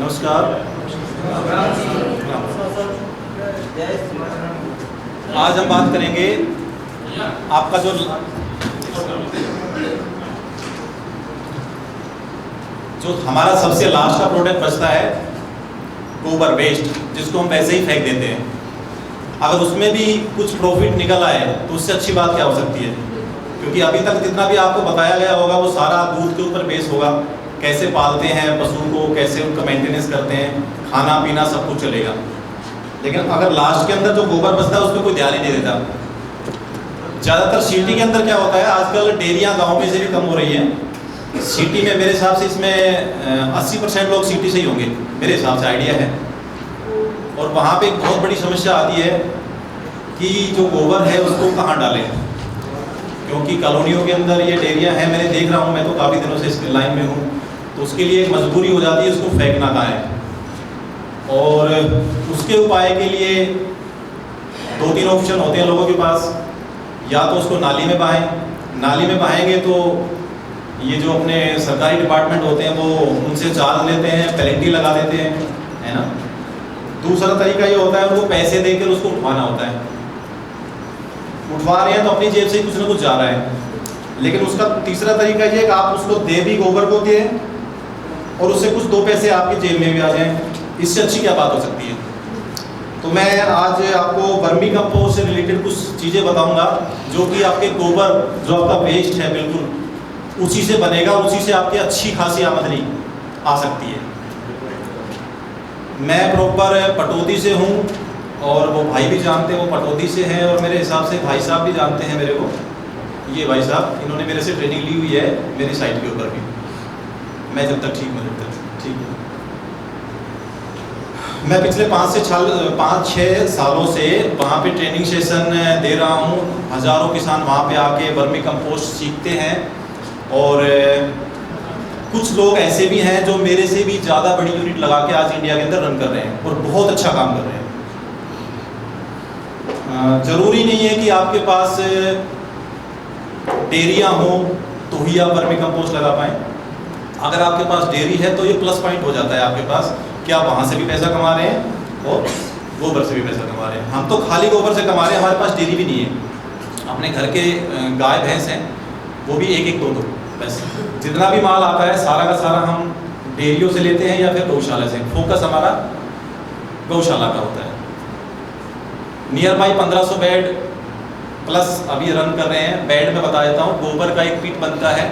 नमस्कार। आज हम बात करेंगे आपका जो हमारा सबसे लास्ट का प्रोडक्ट बचता है गोबर वेस्ट, जिसको हम वैसे ही फेंक देते हैं। अगर उसमें भी कुछ प्रॉफिट निकल आए तो उससे अच्छी बात क्या हो सकती है, क्योंकि अभी तक जितना भी आपको बताया गया होगा वो सारा दूध के ऊपर बेस होगा। कैसे पालते हैं पशु को, कैसे उनका मेंटेनेंस करते हैं, खाना पीना सब कुछ चलेगा। लेकिन अगर लास्ट के अंदर जो गोबर बचता है उस पर कोई ध्यान ही नहीं देता। ज़्यादातर सिटी के अंदर क्या होता है, आजकल डेयरियाँ गाँव में से भी कम हो रही हैं। सिटी में मेरे हिसाब से इसमें 80% लोग सिटी से ही होंगे, मेरे हिसाब से आइडिया है। और वहाँ पे एक बहुत बड़ी समस्या आती है कि जो गोबर है उसको कहाँ डालें, क्योंकि कॉलोनियों के अंदर ये डेयरियाँ हैं, मैंने देख रहा हूँ, मैं तो काफ़ी दिनों से इस लाइन में हूँ। तो उसके लिए एक मजबूरी हो जाती है उसको फेंकना कहाँ है। और उसके उपाय के लिए 2-3 ऑप्शन होते हैं लोगों के पास। या तो उसको नाली में बहाएं, नाली में बहाएंगे तो ये जो अपने सरकारी डिपार्टमेंट होते हैं वो उनसे चार्ज लेते हैं, पेनल्टी लगा देते हैं, है ना। दूसरा तरीका ये होता है उनको पैसे देकर उसको उठवाना होता है। उठवा रहे हैं तो अपनी जेब से ही कुछ ना कुछ जा रहा है। लेकिन उसका तीसरा तरीका ये है कि आप उसको दे भी गोबर को दें और उससे कुछ 2 पैसे आपकी जेब में भी आ जाएं। इससे अच्छी क्या बात हो सकती है। तो मैं आज आपको वर्मी कंपोस्ट से रिलेटेड कुछ चीज़ें बताऊंगा जो कि आपके गोबर जो आपका वेस्ट है बिल्कुल उसी से बनेगा और उसी से आपकी अच्छी खासी आमदनी आ सकती है। मैं प्रॉपर पटौदी से हूँ और वो भाई भी जानते हैं, वो पटौदी से हैं, और मेरे हिसाब से भाई साहब भी जानते हैं मेरे को। ये भाई साहब, इन्होंने मेरे से ट्रेनिंग ली हुई है मेरी साइट के ऊपर भी। मैं जब तक ठीक हूँ जब तक ठीक है। मैं पिछले 5-6 सालों से वहाँ पे ट्रेनिंग सेशन दे रहा हूँ। हज़ारों किसान वहाँ पे आके वर्मी कंपोस्ट सीखते हैं। और कुछ लोग ऐसे भी हैं जो मेरे से भी ज़्यादा बड़ी यूनिट लगा के आज इंडिया के अंदर रन कर रहे हैं और बहुत अच्छा काम कर रहे हैं। ज़रूरी नहीं है कि आपके पास डेयरियाँ हो तो ही आप वर्मी कंपोस्ट लगा पाएँ। अगर आपके पास डेयरी है तो ये प्लस पॉइंट हो जाता है आपके पास कि आप वहाँ से भी पैसा कमा रहे हैं और गोबर से भी पैसा कमा रहे हैं। हम तो खाली गोबर से कमा रहे हैं, हमारे पास डेयरी भी नहीं है। अपने घर के गाय भैंस हैं वो भी 1-1 2-2 बस। जितना भी माल आता है सारा का सारा हम डेयरियों से लेते हैं या फिर गौशाला से। फोकस हमारा गौशाला का होता है। नियर बाई 1500 बेड प्लस अभी रन कर रहे हैं। बेड में बता देता हूँ, गोबर का एक पिट बनता है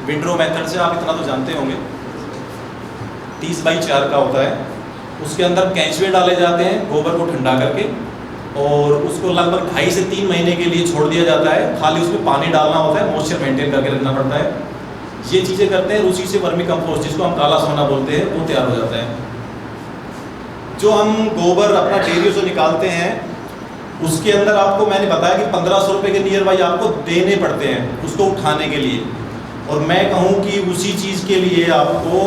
विंड्रो मेथड से, आप इतना तो जानते होंगे, 30x4 का होता है। उसके अंदर केंचुए डाले जाते हैं गोबर को ठंडा करके, और उसको लगभग 2.5 से 3 महीने के लिए छोड़ दिया जाता है। खाली उसमें पानी डालना होता है, मॉइस्चर मेंटेन करके रखना पड़ता है। ये चीज़ें करते हैं, उसी से वर्मी कंपोस्ट, जिसको हम काला सोना बोलते हैं, वो तैयार हो जाता है। जो हम गोबर अपना डेयरियों से निकालते हैं उसके अंदर आपको मैंने बताया कि 1500 रुपये के नियर बाई आपको देने पड़ते हैं उसको उठाने के लिए। और मैं कहूँ कि उसी चीज़ के लिए आपको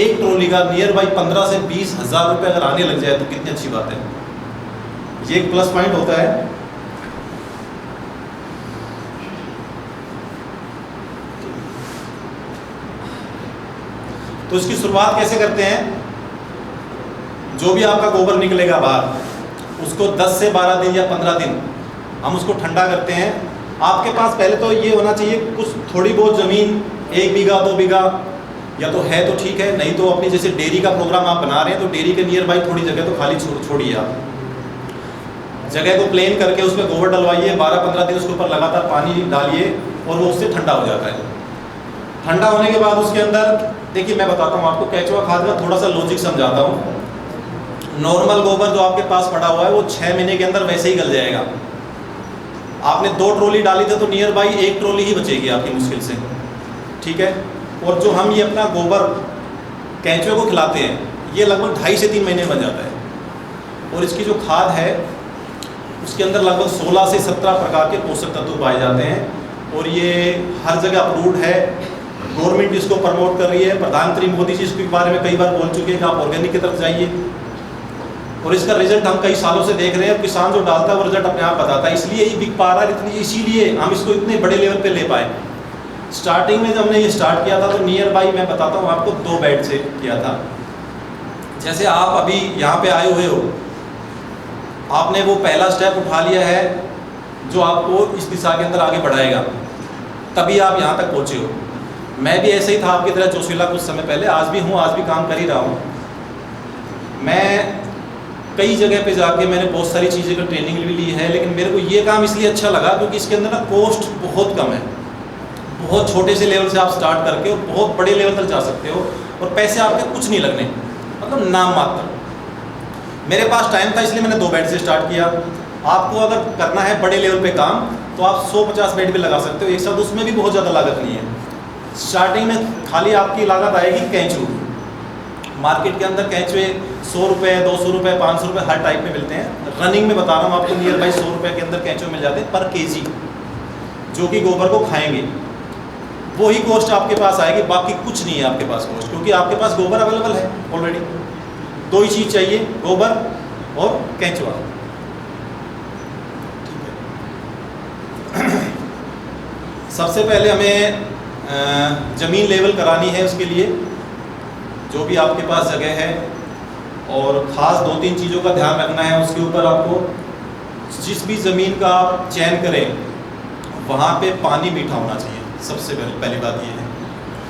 एक ट्रॉली का नियर बाई 15 से 20 हज़ार रुपये अगर आने लग जाए तो कितनी अच्छी बात है। ये एक प्लस पॉइंट होता है। तो इसकी शुरुआत कैसे करते हैं। जो भी आपका गोबर निकलेगा बाहर उसको 10 से 12 दिन या 15 दिन हम उसको ठंडा करते हैं। आपके पास पहले तो ये होना चाहिए कुछ थोड़ी बहुत ज़मीन, 1 बीघा 2 बीघा या तो है तो ठीक है, नहीं तो अपनी जैसे डेयरी का प्रोग्राम आप बना रहे हैं तो डेयरी के नियर बाई थोड़ी जगह तो खाली छोड़िए। आप जगह को प्लेन करके उसमें गोबर डलवाइए, 12-15 दिन उसके ऊपर लगातार पानी डालिए और वो उससे ठंडा हो जाता है। ठंडा होने के बाद उसके अंदर देखिए, मैं बताता हूँ आपको केंचुआ खाद का थोड़ा सा लॉजिक समझाता हूँ। नॉर्मल गोबर जो आपके पास पड़ा हुआ है वो 6 महीने के अंदर वैसे ही गल जाएगा। आपने 2 ट्रॉली डाली थी तो नियर बाई 1 ट्रॉली ही बचेगी आपकी मुश्किल से, ठीक है। और जो हम ये अपना गोबर केंचुए को खिलाते हैं ये लगभग 2.5 से 3 महीने में बन जाता है। और इसकी जो खाद है उसके अंदर लगभग 16 से 17 प्रकार के पोषक तत्व पाए जाते हैं। और ये हर जगह अप्रूव्ड है, गवर्नमेंट इसको प्रमोट कर रही है। प्रधानमंत्री मोदी जी इसके बारे में कई बार बोल चुके हैं कि आप ऑर्गेनिक की तरफ जाइए। और इसका रिजल्ट हम कई सालों से देख रहे हैं। किसान जो डालता है वो रिजल्ट अपने आप बताता है, इसलिए ही बिक पा रहा है, इसीलिए हम इसको इतने बड़े लेवल पे ले पाए। स्टार्टिंग में जब हमने ये स्टार्ट किया था तो नियर बाई मैं बताता हूँ आपको 2 बेड से किया था। जैसे आप अभी यहाँ पे आए हुए हो, आपने वो पहला स्टेप उठा लिया है जो आपको इस दिशा के अंदर आगे बढ़ाएगा, तभी आप यहाँ तक पहुँचे हो। मैं भी ऐसे ही था आपकी तरह जोशीला कुछ समय पहले, आज भी हूँ, आज भी काम कर ही रहा हूँ। मैं कई जगह पे जाके मैंने बहुत सारी चीज़ें का ट्रेनिंग भी ली है, लेकिन मेरे को ये काम इसलिए अच्छा लगा क्योंकि इसके अंदर ना कॉस्ट बहुत कम है। बहुत छोटे से लेवल से आप स्टार्ट करके और बहुत बड़े लेवल तक जा सकते हो, और पैसे आपके कुछ नहीं लगने, मतलब नाम मात्र। मेरे पास टाइम था इसलिए मैंने 2 बेड से स्टार्ट किया। आपको अगर करना है बड़े लेवल पे काम तो आप 100-50 बेड भी लगा सकते हो एक साथ, उसमें भी बहुत ज़्यादा लागत नहीं है। स्टार्टिंग में खाली आपकी लागत आएगी कैंचू। मार्केट के अंदर कैंचुए 100 रुपये, 200 रुपये, 500 रुपये हर टाइप में मिलते हैं। रनिंग में बता रहा हूँ आपको, नियर बाई 100 रुपये के अंदर कैंचुए मिल जाते हैं पर केजी, जो कि गोबर को खाएंगे। वही कॉस्ट आपके पास आएगी, बाकी कुछ नहीं है आपके पास कॉस्ट, क्योंकि आपके पास गोबर अवेलेबल है ऑलरेडी। 2 ही चीज़ चाहिए, गोबर और कैंचुआ। सबसे पहले हमें ज़मीन लेवल करानी है। उसके लिए जो भी आपके पास जगह है, और ख़ास 2-3 चीज़ों का ध्यान रखना है उसके ऊपर आपको। जिस भी ज़मीन का आप चयन करें वहाँ पे पानी मीठा होना चाहिए। सबसे पहली बात ये है,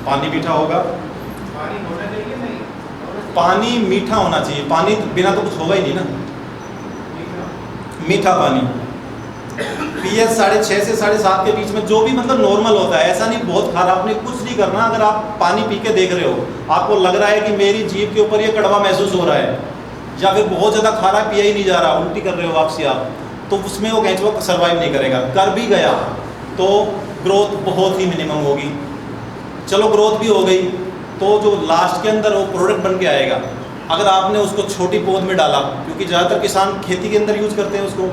पानी मीठा होगा। पानी होना चाहिए नहीं, पानी मीठा होना चाहिए, पानी बिना तो कुछ होगा ही नहीं ना। मीठा पानी pH 6.5 से 7.5 के बीच में, जो भी मतलब नॉर्मल होता है। ऐसा नहीं बहुत खारा, आपने कुछ नहीं करना। अगर आप पानी पी के देख रहे हो, आपको लग रहा है कि मेरी जीभ के ऊपर ये कड़वा महसूस हो रहा है, या फिर बहुत ज़्यादा खारा पिया ही नहीं जा रहा, उल्टी कर रहे हो वापसी आप, तो उसमें वो कैंचुआ सर्वाइव नहीं करेगा। कर भी गया तो ग्रोथ बहुत ही मिनिमम होगी। चलो ग्रोथ भी हो गई तो जो लास्ट के अंदर वो प्रोडक्ट बन के आएगा, अगर आपने उसको छोटी पौध में डाला, क्योंकि ज़्यादातर किसान खेती के अंदर यूज़ करते हैं उसको,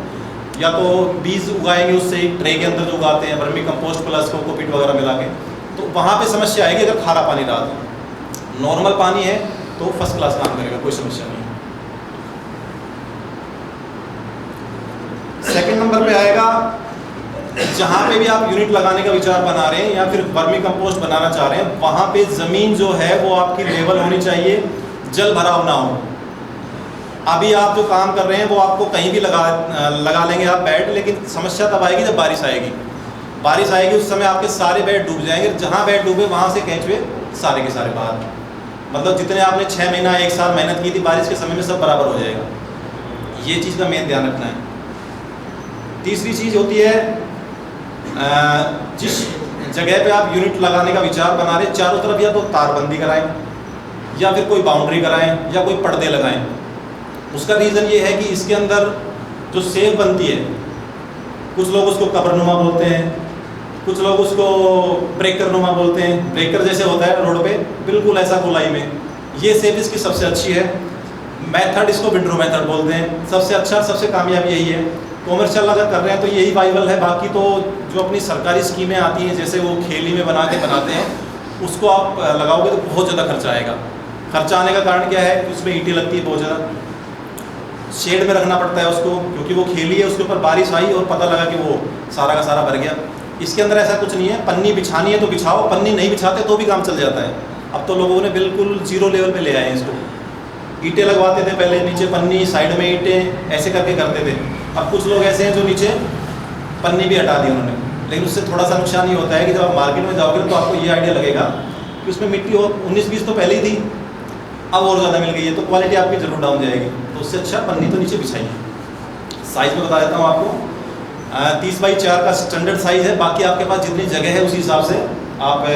या तो बीज उगाएंगे उससे एक ट्रे के अंदर जो उगाते हैं वर्मी कंपोस्ट प्लस कोकोपीट वगैरह मिला के, तो वहाँ पे समस्या आएगी अगर खारा पानी डाल दो। नॉर्मल पानी है तो फर्स्ट क्लास काम करेगा, कोई समस्या नहीं है। सेकंड नंबर पे आएगा, जहाँ पे भी आप यूनिट लगाने का विचार बना रहे हैं या फिर वर्मी कंपोस्ट बनाना चाह रहे हैं, वहाँ पे ज़मीन जो है वो आपकी लेवल होनी चाहिए, जल भराव ना हो। अभी आप जो काम कर रहे हैं वो आपको कहीं भी लगा लेंगे आप बेड, लेकिन समस्या तब आएगी जब बारिश आएगी। बारिश आएगी उस समय आपके सारे बेड डूब जाएंगे। जहाँ बेड डूबे वहाँ से कैंचुए सारे के सारे बाहर, मतलब जितने आपने 6 महीना 1 साल मेहनत की थी, बारिश के समय में सब बराबर हो जाएगा। ये चीज़ का मेन ध्यान रखना है। तीसरी चीज़ होती है, जिस जगह पे आप यूनिट लगाने का विचार बना रहे हैं, चारों तरफ या तो तारबंदी कराएं, या फिर कोई बाउंड्री कराएं, या कोई पर्दे लगाएं। उसका रीज़न ये है कि इसके अंदर जो सेव बनती है, कुछ लोग उसको कब्रनुमा बोलते हैं, कुछ लोग उसको ब्रेकर नुमा बोलते हैं। ब्रेकर जैसे होता है रोड पे, बिल्कुल ऐसा गोलाई में। ये सेव इसकी सबसे अच्छी है। मेथड इसको विंड्रो मेथड बोलते हैं। सबसे अच्छा, सबसे कामयाब यही है। कॉमर्शियल अगर कर रहे हैं तो यही वाइबल है। बाकी तो जो अपनी सरकारी स्कीमें आती हैं, जैसे वो खेली में बना के बनाते हैं, उसको आप लगाओगे तो बहुत ज़्यादा खर्चा आएगा। खर्चा आने का कारण क्या है कि उसमें ईंटें लगती है बहुत ज़्यादा, शेड में रखना पड़ता है उसको, क्योंकि वो खेली है, उसके ऊपर बारिश आई और पता लगा कि वो सारा का सारा भर गया। इसके अंदर ऐसा कुछ नहीं है। पन्नी बिछानी है तो बिछाओ, पन्नी नहीं बिछाते तो भी काम चल जाता है। अब तो लोगों ने बिल्कुल 0 लेवल पे ले आए हैं इसको। ईंटें लगवाते थे पहले, नीचे पन्नी, साइड में ईंटें, ऐसे करके करते थे। अब कुछ लोग ऐसे हैं जो नीचे पन्नी भी हटा दी उन्होंने। लेकिन उससे थोड़ा सा नुकसान ये होता है कि जब आप मार्केट में जाओगे तो आपको ये आइडिया लगेगा कि उसमें मिट्टी और 19-20 तो पहले ही थी, अब और ज़्यादा मिल गई है, तो क्वालिटी आपकी ज़रूर डाउन जाएगी। तो उससे अच्छा पन्नी तो नीचे बिछाइए। साइज़ में बता देता हूँ आपको, 30 बाई 4 का स्टैंडर्ड साइज़ है। बाकी आपके पास जितनी जगह है उसी हिसाब से आप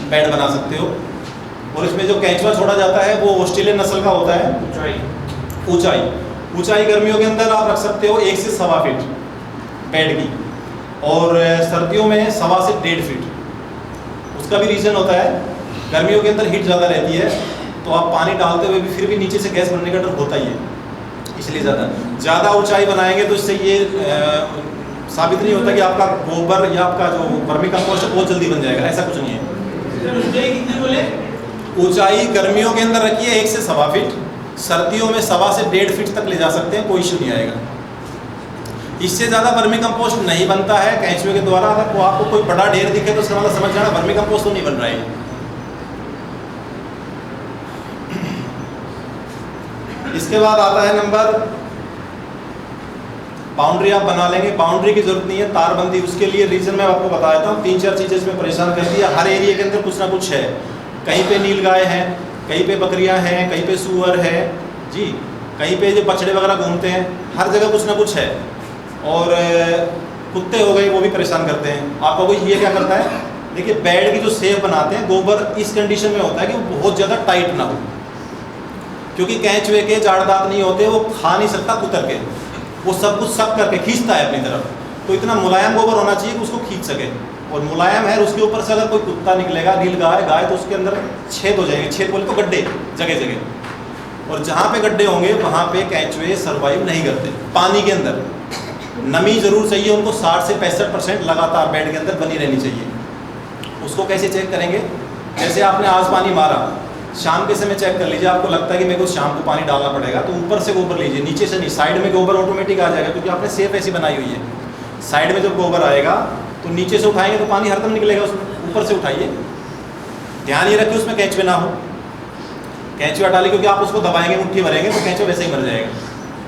बेड बना सकते हो। और इसमें जो कैंचुआ छोड़ा जाता है वो ऑस्ट्रेलियन नस्ल का होता है। ऊंचाई गर्मियों के अंदर आप रख सकते हो 1 से 1.25 फीट बेड की, और सर्दियों में 1.25 से 1.5 फीट। उसका भी रीज़न होता है, गर्मियों के अंदर हीट ज़्यादा रहती है, तो आप पानी डालते हुए भी फिर भी नीचे से गैस बनने का डर होता ही है, इसलिए ज़्यादा ऊंचाई बनाएंगे तो इससे ये साबित नहीं होता कि आपका गोबर या आपका जो वर्मी कंपोस्ट है बहुत जल्दी बन जाएगा। ऐसा कुछ नहीं है। ऊंचाई कितने बोले? ऊंचाई गर्मियों के अंदर रखिए 1 से 1.25 फीट, सर्दियों में 1.25 से 1.5 फीट तक ले जा सकते हैं, कोई इशू नहीं आएगा। इससे ज़्यादा वर्मी कंपोस्ट नहीं बनता है कैंचुए के द्वारा। अगर वो आपको कोई बड़ा ढेर दिखे तो उसका मतलब समझ जाना वर्मी कंपोस्ट तो नहीं बन रहा है। इसके बाद आता है नंबर, बाउंड्री आप बना लेंगे। बाउंड्री की जरूरत नहीं है, तारबंदी, उसके लिए रीजन मैं आपको बता देता हूँ। 3-4 चीज़ें इसमें परेशान करती है। हर एरिया के अंदर कुछ ना कुछ है, कहीं पे नीलगाय है, कहीं पे बकरियां हैं, कहीं पे सूअर है जी, कहीं पे जो बछड़े वगैरह घूमते हैं, हर जगह कुछ ना कुछ है। और कुत्ते हो गए, वो भी परेशान करते हैं। आप कहोगे ये क्या करता है? देखिए, बेड की जो सेफ बनाते हैं, गोबर इस कंडीशन में होता है कि वो बहुत ज़्यादा टाइट ना हो, क्योंकि कैंचुए के जाड़ दांत नहीं होते, वो खा नहीं सकता कुतर के, वो सब कुछ सक करके खींचता है अपनी तरफ। तो इतना मुलायम गोबर होना चाहिए कि उसको खींच सके, और मुलायम है। उसके ऊपर से अगर कोई कुत्ता निकलेगा, नीलगाय गाय, तो उसके अंदर छेद हो जाएंगे। छेद बोले तो गड्ढे जगह जगह, और जहाँ पे गड्ढे होंगे वहाँ पे कैंचुए सर्वाइव नहीं करते। पानी के अंदर नमी ज़रूर चाहिए उनको, 60 से 65% लगातार बेड के अंदर बनी रहनी चाहिए। उसको कैसे चेक करेंगे? जैसे आपने आज पानी मारा, शाम के समय चेक कर लीजिए। आपको लगता है कि मेरे को शाम को पानी डालना पड़ेगा, तो ऊपर से गोबर लीजिए, नीचे से नहीं। साइड में गोबर ऑटोमेटिक आ जाएगा, क्योंकि आपने सेफ ऐसी बनाई हुई है। साइड में जब गोबर आएगा तो नीचे से उठाएंगे तो पानी हरदम निकलेगा उसमें, ऊपर से उठाइए। ध्यान ये रखिए उसमें कैंचुए ना हो। कैंचुआ डालिए, क्योंकि आप उसको दबाएंगे, मुट्ठी भरेंगे तो कैंचुआ वैसे ही मर जाएगा।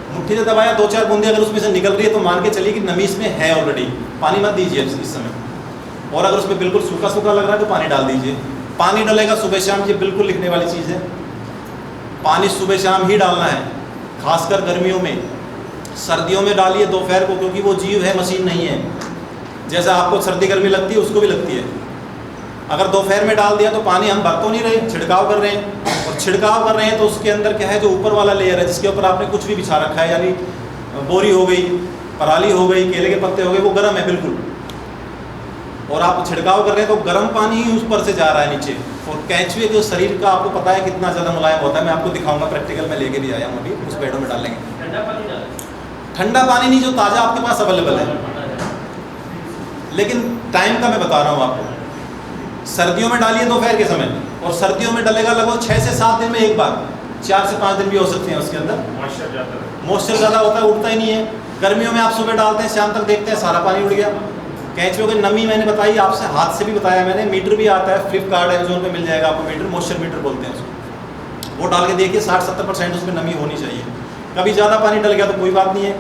मुट्ठी से दबाया, 2-4 बूंदे अगर उसमें से निकल रही है तो मान के चलिए कि नमी इसमें है ऑलरेडी, पानी मत दीजिए इस समय। और अगर उसमें बिल्कुल सूखा सूखा लग रहा है तो पानी डाल दीजिए। पानी डालेगा सुबह शाम, ये बिल्कुल लिखने वाली चीज़ है। पानी सुबह शाम ही डालना है, खासकर गर्मियों में। सर्दियों में डालिए दोपहर को, क्योंकि वो जीव है, मशीन नहीं है। जैसा आपको सर्दी गर्मी लगती है उसको भी लगती है। अगर दोपहर में डाल दिया तो पानी हम भर तो नहीं रहे, छिड़काव कर रहे हैं। और छिड़काव कर रहे हैं तो उसके अंदर क्या है, जो ऊपर वाला लेयर है जिसके ऊपर आपने कुछ भी बिछा रखा है, यानी बोरी हो गई, पराली हो गई, केले के पत्ते हो गए, वो गर्म है बिल्कुल। और आप छिड़काव कर रहे हैं तो गर्म पानी ही उस पर से जा रहा है नीचे। और कैंचुए के शरीर का आपको पता है कितना ज़्यादा मुलायम होता है। मैं आपको दिखाऊंगा, प्रैक्टिकल में लेके भी आया हूँ, अभी उस बेडों में डालेंगे। ठंडा पानी नहीं, जो ताज़ा आपके पास अवेलेबल है, लेकिन टाइम का मैं बता रहा हूँ आपको। सर्दियों में डालिए दोपहर के समय, और सर्दियों में डलेगा लगभग 6 से 7 दिन में एक बार। 4 से 5 दिन भी हो सकते हैं उसके अंदर। मॉइस्चर ज़्यादा होता है, उड़ता ही नहीं है। गर्मियों में आप सुबह डालते हैं, शाम तक देखते हैं सारा पानी उड़ गया। कैंचुओं की नमी मैंने बताई आपसे, हाथ से भी बताया मैंने। मीटर भी आता है, फ्लिपकार्ट अमेजोन पे मिल जाएगा आपको मीटर, मॉइस्चर मीटर बोलते हैं उसको। वो डाल के देखिए, 60-70% उसमें नमी होनी चाहिए। कभी ज़्यादा पानी डल गया तो कोई बात नहीं है,